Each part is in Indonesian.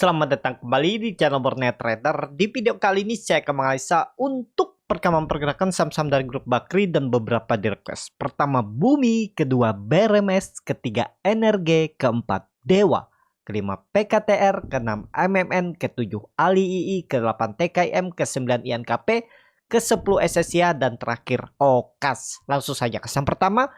Selamat datang kembali di channel Borneo Trader. Di video kali ini saya akan menganalisa untuk perkembangan pergerakan saham-saham dari grup Bakri dan beberapa di request. Pertama Bumi, kedua BRMS, ketiga Energi, keempat Dewa, kelima PKTR, keenam MMN, ketujuh Ali II, ke-8 TKIM, ke-9 INKP, ke-10 SSIA, dan terakhir OKAS. Langsung saja ke saham pertama.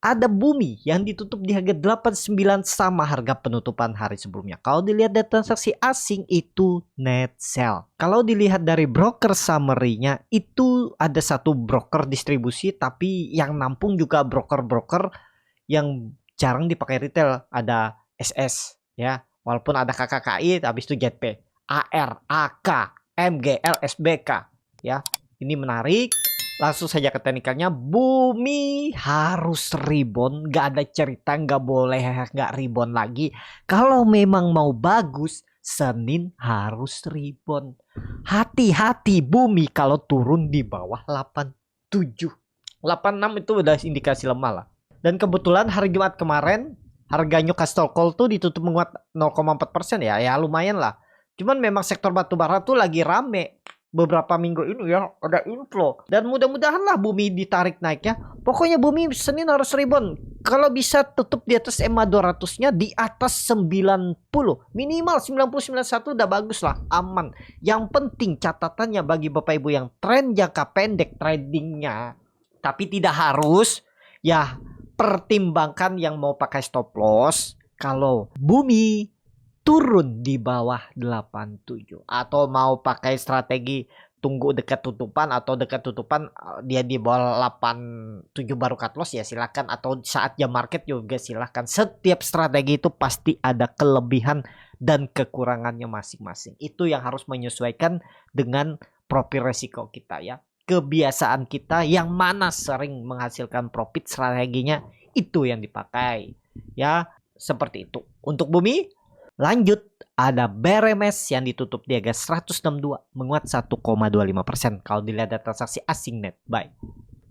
Ada Bumi yang ditutup di harga 89 sama harga penutupan hari sebelumnya. Kalau dilihat dari transaksi asing itu net sell. Kalau dilihat dari broker summary-nya itu ada satu broker distribusi tapi yang nampung juga broker-broker yang jarang dipakai retail. Ada SS ya, walaupun ada KKKI habis itu JP, AR, AK, MGL, SBK ya. Ini menarik. Langsung saja ke teknikalnya. Bumi harus rebound, gak ada cerita gak boleh gak rebound lagi. Kalau memang mau bagus, Senin harus rebound. Hati-hati Bumi kalau turun di bawah 87, 86 itu udah indikasi lemah lah. Dan kebetulan hari Jumat kemarin harga Newcastle Coal tuh ditutup menguat 0,4% ya. Ya lumayan lah. Cuman memang sektor batubara tuh lagi rame beberapa minggu ini ya, ada inflow dan mudah-mudahan lah Bumi ditarik naik ya. Pokoknya Bumi Senin harus rebound. Kalau bisa tutup di atas EMA 200-nya di atas 90, minimal 90-91 udah bagus lah, aman. Yang penting catatannya bagi Bapak Ibu yang tren jangka pendek tradingnya, tapi tidak harus ya, pertimbangkan yang mau pakai stop loss. Kalau Bumi turun di bawah 87 atau mau pakai strategi tunggu dekat tutupan atau dekat tutupan dia di bawah 87 baru cut loss ya silakan, atau saat jam market juga silakan. Setiap strategi itu pasti ada kelebihan dan kekurangannya masing-masing. Itu yang harus menyesuaikan dengan profil resiko kita ya. Kebiasaan kita yang mana sering menghasilkan profit, strateginya itu yang dipakai ya, seperti itu. Untuk Bumi lanjut, ada BRMS yang ditutup di harga 162 menguat 1,25%. Kalau dilihat data transaksi asing net buy.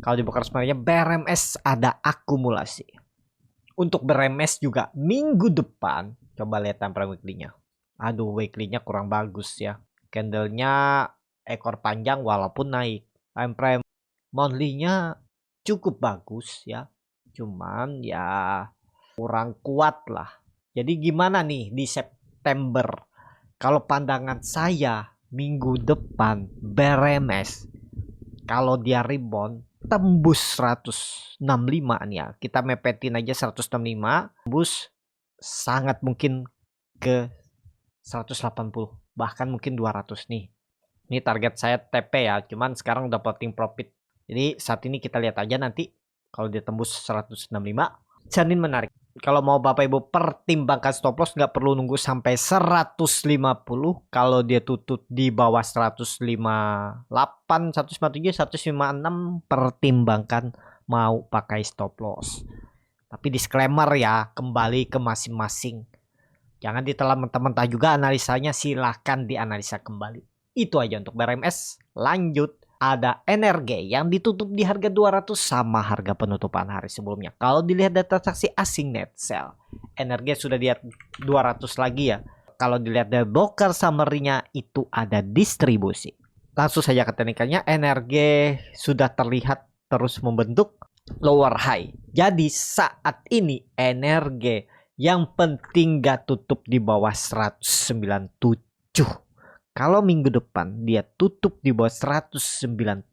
Kalau di broker sebenarnya BRMS ada akumulasi. Untuk BRMS juga minggu depan coba lihat time frame weekly-nya. Aduh, weekly-nya kurang bagus ya. Candle-nya ekor panjang walaupun naik. Time frame monthly-nya cukup bagus ya. Cuman ya kurang kuat lah. Jadi gimana nih di September? Kalau pandangan saya minggu depan BRMS kalau dia rebound tembus 165 nih ya. Kita mepetin aja 165, tembus sangat mungkin ke 180, bahkan mungkin 200 nih. Ini target saya TP ya, cuman sekarang udah plotting profit. Jadi saat ini kita lihat aja nanti kalau dia tembus 165, Senin menarik. Kalau mau Bapak Ibu pertimbangkan stop loss, nggak perlu nunggu sampai 150. Kalau dia tutup di bawah 158, 157, 156, pertimbangkan mau pakai stop loss. Tapi disclaimer ya, kembali ke masing-masing. Jangan ditelan mentah-mentah juga analisanya, silahkan dianalisa kembali. Itu aja untuk BRMS. Lanjut. Ada Energi yang ditutup di harga 200 sama harga penutupan hari sebelumnya. Kalau dilihat data transaksi asing net sell, Energi sudah di 200 lagi ya. Kalau dilihat dari broker summary-nya itu ada distribusi. Langsung saja ke teknikalnya, Energi sudah terlihat terus membentuk lower high. Jadi saat ini Energi yang penting gak tutup di bawah 197. Kalau minggu depan dia tutup di bawah 197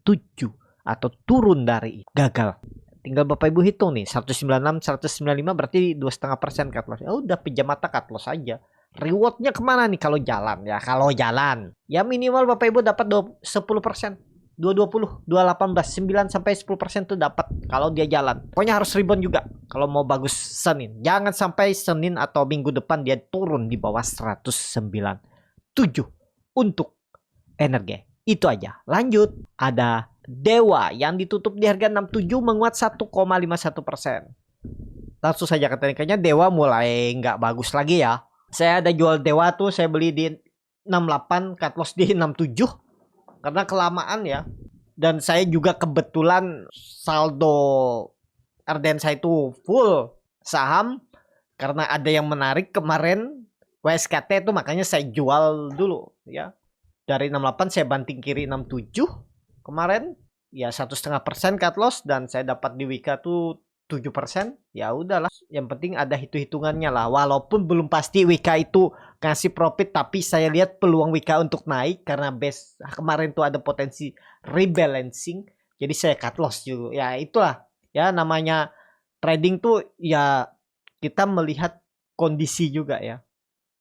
atau turun dari gagal. Tinggal Bapak Ibu hitung nih, 196, 195 berarti 2,5% cut loss. Ya udah pejam mata cut loss aja. Rewardnya kemana nih kalau jalan ya? Kalau jalan ya minimal Bapak Ibu dapat 10%. 220, 218, 9 sampai 10% tuh dapat kalau dia jalan. Pokoknya harus rebound juga kalau mau bagus Senin. Jangan sampai Senin atau minggu depan dia turun di bawah 197. Untuk Energi itu aja. Lanjut, ada Dewa yang ditutup di harga 67 menguat 1,51%. Langsung saja ke teknikalnya, Dewa mulai nggak bagus lagi ya. Saya ada jual Dewa tuh, saya beli di 68, cut loss di 67 karena kelamaan ya. Dan saya juga kebetulan saldo RDN saya itu full saham karena ada yang menarik kemarin WSKT itu makanya saya jual dulu ya. Dari 68 saya banting kiri 67 kemarin ya 1,5% cut loss dan saya dapat di Wika tuh 7%. Ya udahlah, yang penting ada hitung-hitungannya lah. Walaupun belum pasti Wika itu ngasih profit, tapi saya lihat peluang Wika untuk naik karena base kemarin tuh ada potensi rebalancing. Jadi saya cut loss juga. Ya itulah ya namanya trading tuh ya kita melihat kondisi juga ya.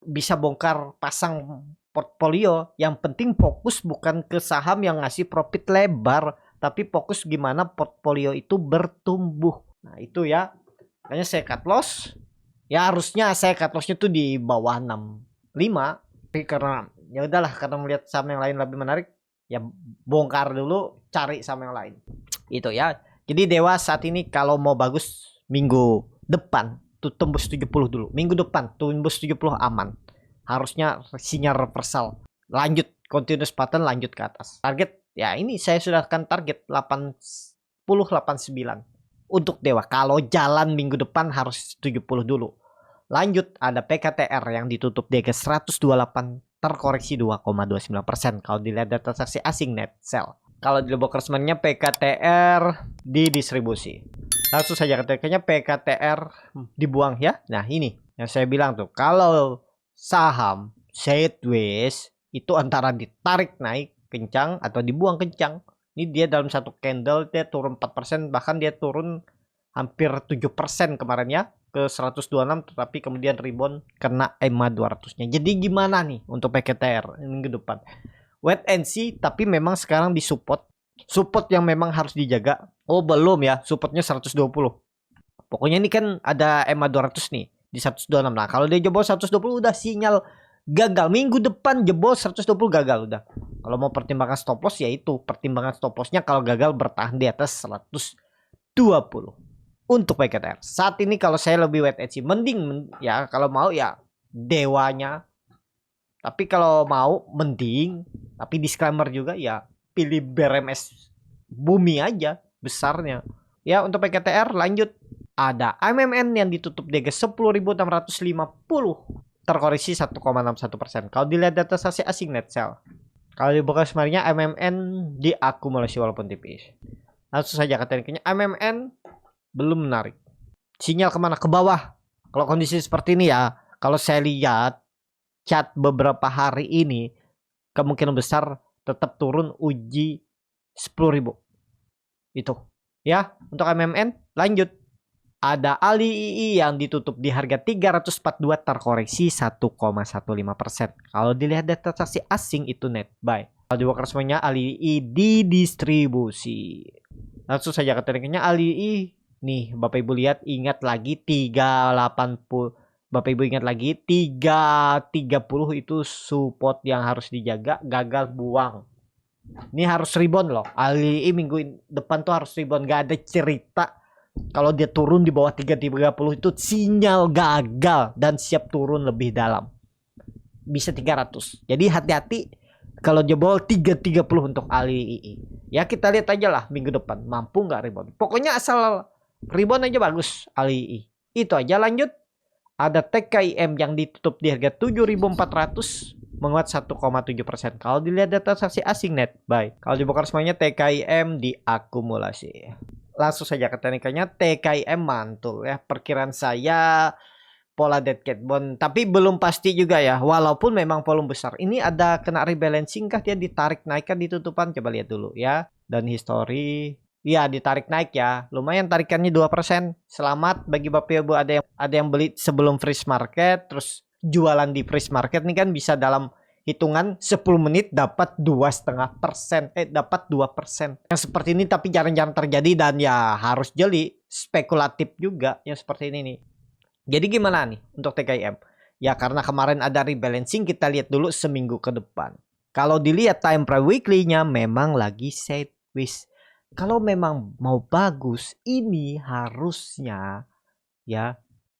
Bisa bongkar pasang portfolio, yang penting fokus bukan ke saham yang ngasih profit lebar, tapi fokus gimana portfolio itu bertumbuh. Nah itu ya, makanya saya cut loss. Ya harusnya saya cut lossnya tuh di bawah 65, tapi karena ya udahlah, karena melihat saham yang lain lebih menarik, ya bongkar dulu, cari saham yang lain. Itu ya. Jadi Dewa saat ini kalau mau bagus minggu depan tuh tembus 70 dulu. Minggu depan tembus 70 aman. Harusnya sinyal reversal. Lanjut continuous pattern, lanjut ke atas. Target ya ini saya sudah akan target 80-89 untuk Dewa. Kalau jalan minggu depan harus 70 dulu. Lanjut ada PKTR yang ditutup di 128, terkoreksi 2,29%. Kalau dilihat data transaksi asing net sell. Kalau di Bokersman-nya PKTR didistribusi. Langsung saja kayaknya PKTR dibuang ya. Nah ini yang saya bilang tuh, kalau saham sideways itu antara ditarik naik kencang atau dibuang kencang. Ini dia dalam satu candle dia turun 4%, bahkan dia turun hampir 7% kemarin ya ke 126, tetapi kemudian rebound kena EMA 200-nya. Jadi gimana nih untuk PKTR minggu depan? Wait and see, tapi memang sekarang di support yang memang harus dijaga. Oh belum ya, supportnya 120. Pokoknya ini kan ada EMA 200 nih di 126. Nah kalau dia jebol 120 udah sinyal gagal. Minggu depan jebol 120 gagal udah. Kalau mau pertimbangan stop loss ya itu, pertimbangan stop lossnya kalau gagal bertahan di atas 120 untuk PKTR. Saat ini kalau saya lebih wait and see, mending ya kalau mau ya Dewanya. Tapi kalau mau mending, tapi disclaimer juga ya pilih BRMS bumi aja besarnya. Ya untuk PKTR lanjut ada MMN yang ditutup di 10.650, terkoreksi 1,61%. Kalau dilihat data transaksi asing net sell. Kalau dibuka sebenarnya MMN diakumulasi walaupun tipis. Langsung saja katanya MMN belum menarik. Sinyal kemana? Ke bawah. Kalau kondisi seperti ini ya, kalau saya lihat chart beberapa hari ini kemungkinan besar tetap turun uji 10.000. Itu ya untuk MMN. Lanjut ada ALII yang ditutup di harga 342, terkoreksi 1,15%. Kalau dilihat data transaksi asing itu net buy. Kalau dibuka semuanya ALII didistribusi. Langsung saja katanya ALII nih Bapak Ibu lihat, ingat lagi 380. Bapak Ibu ingat lagi 330 itu support yang harus dijaga, gagal buang. Ini harus rebound loh. ALII minggu depan tuh harus rebound. Gak ada cerita kalau dia turun di bawah 330 itu sinyal gagal dan siap turun lebih dalam. Bisa 300. Jadi hati-hati kalau jebol 330 untuk ALII. Ya kita lihat aja lah minggu depan mampu nggak rebound. Pokoknya asal rebound aja bagus ALII. Itu aja. Lanjut ada TKIM yang ditutup di harga 7.400, menguat 1,7%. Kalau dilihat data transaksi asing net buy. Kalau dibongkar semuanya TKIM diakumulasi. Langsung saja ke teknikanya TKIM mantul ya. Perkiraan saya pola dead cat bond, tapi belum pasti juga ya. Walaupun memang volume besar. Ini ada kena rebalancing kah dia ditarik naik kan di tutupan? Coba lihat dulu ya. Dan history ya ditarik naik ya. Lumayan tarikannya 2%. Selamat bagi Bapak Ibu ada yang beli sebelum freeze market terus jualan di freeze market nih kan bisa dalam hitungan 10 menit dapat 2,5%, dapat 2%. Yang seperti ini tapi jarang-jarang terjadi dan ya harus jeli, spekulatif juga yang seperti ini nih. Jadi gimana nih untuk TKIM? Ya karena kemarin ada rebalancing, kita lihat dulu seminggu ke depan. Kalau dilihat time frame weekly-nya memang lagi sideways. Kalau memang mau bagus, ini harusnya ya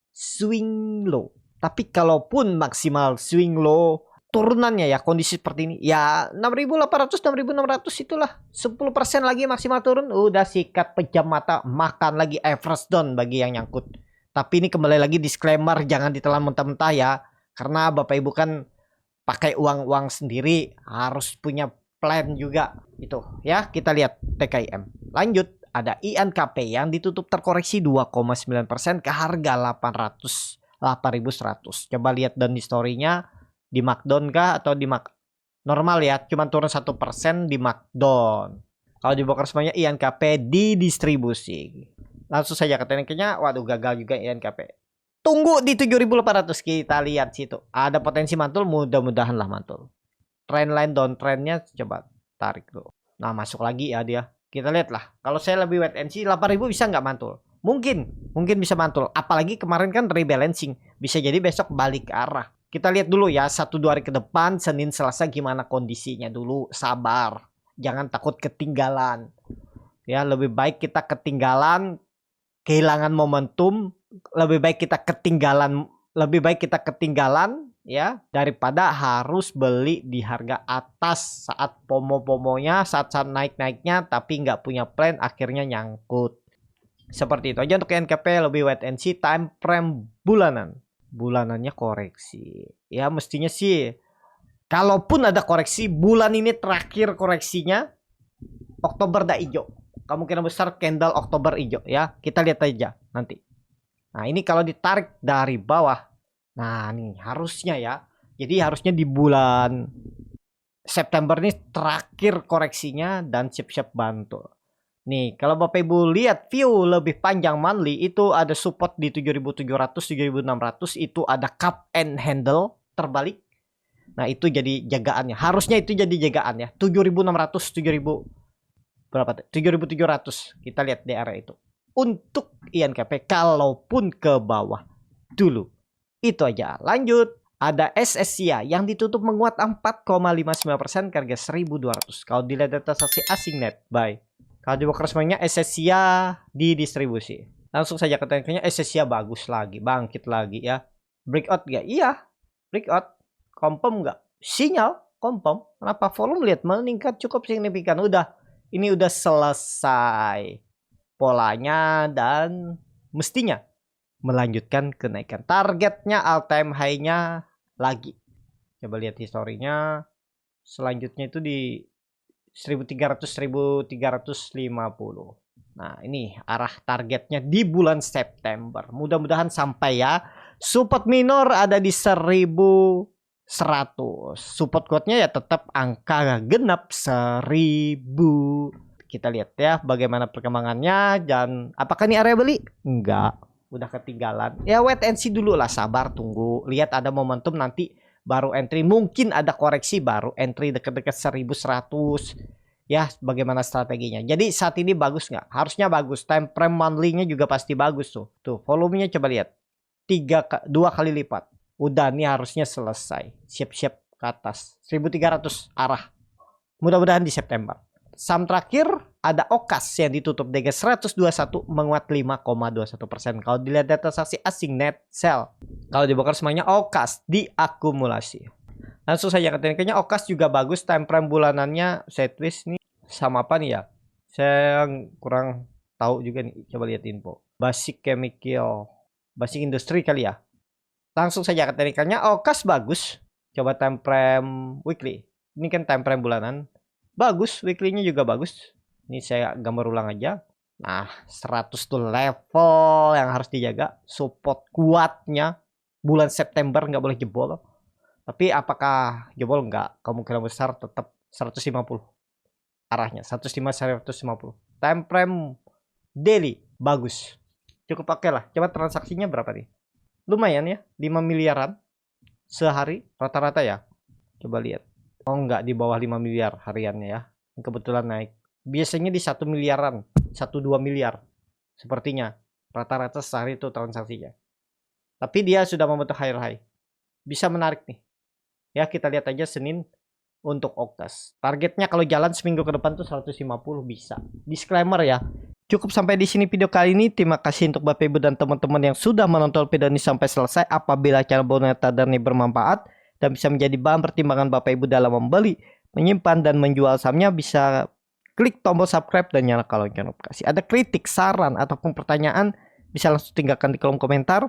swing low. Tapi kalaupun maksimal swing low, turunannya ya kondisi seperti ini ya 6.800 6.600 itulah 10% lagi maksimal turun udah sikat pejam mata, makan lagi average down bagi yang nyangkut. Tapi ini kembali lagi disclaimer, jangan ditelan mentah-mentah ya, Karena Bapak Ibu kan pakai uang sendiri, harus punya plan juga itu ya. Kita lihat TKIM. Lanjut, ada INKP yang ditutup terkoreksi 2,9% ke harga 8.100. Coba lihat down historinya di markdown kah atau di normal ya, cuma turun 1% di markdown. Kalau di broker semuanya INKP di distribusi. Langsung saja kayaknya waduh gagal juga INKP. Tunggu di 7.800, kita lihat situ. Ada potensi mantul, mudah-mudahan lah mantul. Trendline downtrendnya coba tarik dulu. Nah, masuk lagi ya dia. Kita lihat lah. Kalau saya lebih wait and see, 8.000 bisa nggak mantul? Mungkin bisa mantul. Apalagi kemarin kan rebalancing. Bisa jadi besok balik ke arah. Kita lihat dulu ya 1-2 hari ke depan, Senin Selasa gimana kondisinya dulu. Sabar. Jangan takut ketinggalan. Ya, lebih baik kita ketinggalan, kehilangan momentum, lebih baik kita ketinggalan ya daripada harus beli di harga atas saat pomo-pomonya, saat naik-naiknya tapi nggak punya plan, akhirnya nyangkut. Seperti itu aja untuk NKP. Lebih wait and see. Time frame bulanannya koreksi ya, mestinya sih kalaupun ada koreksi bulan ini terakhir koreksinya Oktober dah hijau, kemungkinan besar candle Oktober hijau ya. Kita lihat aja nanti. Nah, ini kalau ditarik dari bawah. Nah, nih harusnya ya. Jadi harusnya di bulan September ini terakhir koreksinya dan siap-siap bantu. Nih, kalau Bapak Ibu lihat view lebih panjang monthly, itu ada support di 7.700, 7.600, itu ada cup and handle terbalik. Nah, itu jadi jagaannya. Harusnya itu jadi jagaannya. 7.600, 7.000 berapa? 7.700. Kita lihat di area itu. Untuk INKP kalaupun ke bawah dulu. Itu aja. Lanjut. Ada SSIA yang ditutup menguat 4,59% ke harga 1.200. Kalau dilihat data saksi asing net buy. Kalau di broker semuanya SSIA di distribusi. Langsung saja katanya SSIA bagus lagi, bangkit lagi ya. Breakout gak? Iya. Breakout. Confirm gak? Sinyal confirm. Kenapa volume lihat meningkat cukup signifikan. Ini udah selesai polanya dan mestinya melanjutkan kenaikan. Targetnya all time high-nya lagi. Coba lihat historinya. Selanjutnya itu di 1.300, 1.350. Nah, ini arah targetnya di bulan September. Mudah-mudahan sampai ya. Support minor ada di 1.100. Support kuatnya ya tetap angka genap 1.000. Kita lihat ya bagaimana perkembangannya dan apakah ini area beli? Enggak, udah ketinggalan. Ya wait and see dulu lah, sabar tunggu. Lihat ada momentum nanti baru entry. Mungkin ada koreksi baru entry dekat-dekat 1.100. Ya bagaimana strateginya. Jadi saat ini bagus nggak? Harusnya bagus. Time frame monthly-nya juga pasti bagus tuh. Tuh volumenya coba lihat. 2 kali lipat. Udah nih harusnya selesai. Siap-siap ke atas. 1.300 arah. Mudah-mudahan di September. Saham terakhir ada OKAS yang ditutup DG 121 menguat 5,21%. Kalau dilihat data saksi asing net sell. Kalau dibongkar semuanya OKAS diakumulasi. Langsung saja kayaknya OKAS juga bagus. Time frame bulanannya sideways nih. Sama apa nih ya? Saya kurang tahu juga nih. Coba lihat info. Basic chemical. Basic industry kali ya. Langsung saja kayaknya OKAS bagus. Coba time frame weekly. Ini kan time frame bulanan. Bagus, weekly-nya juga bagus. Ini saya gambar ulang aja. Nah, 100 tuh level yang harus dijaga. Support kuatnya. Bulan September nggak boleh jebol. Tapi apakah jebol? Nggak. Kemungkinan besar tetap 150. Arahnya, 150. Time frame daily, bagus. Cukup oke lah. Coba transaksinya berapa nih? Lumayan ya, 5 miliaran sehari rata-rata ya. Coba lihat. Oh enggak, di bawah 5 miliar hariannya ya. Kebetulan naik. Biasanya di 1 miliaran, 1-2 miliar. Sepertinya rata-rata sehari itu transaksinya. Tapi dia sudah membentuk higher high. Bisa menarik nih. Ya kita lihat aja Senin untuk OKAS. Targetnya kalau jalan seminggu ke depan tuh 150 bisa. Disclaimer ya. Cukup sampai di sini video kali ini. Terima kasih untuk Bapak Ibu dan teman-teman yang sudah menonton video ini sampai selesai. Apabila channel Boneta dan ini bermanfaat dan bisa menjadi bahan pertimbangan Bapak Ibu dalam membeli, menyimpan, dan menjual sahamnya, bisa klik tombol subscribe dan nyalakan lonceng notifikasi. Ada kritik, saran, ataupun pertanyaan, bisa langsung tinggalkan di kolom komentar.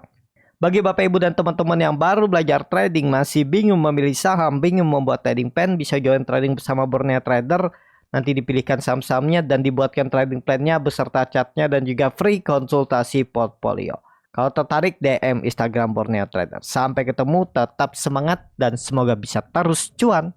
Bagi Bapak Ibu dan teman-teman yang baru belajar trading, masih bingung memilih saham, bingung membuat trading plan, bisa join trading bersama Borneo Trader. Nanti dipilihkan saham-sahamnya dan dibuatkan trading plan-nya beserta chartnya dan juga free konsultasi portfolio. Kalau tertarik, DM Instagram Borneo Trader. Sampai ketemu, tetap semangat dan semoga bisa terus cuan.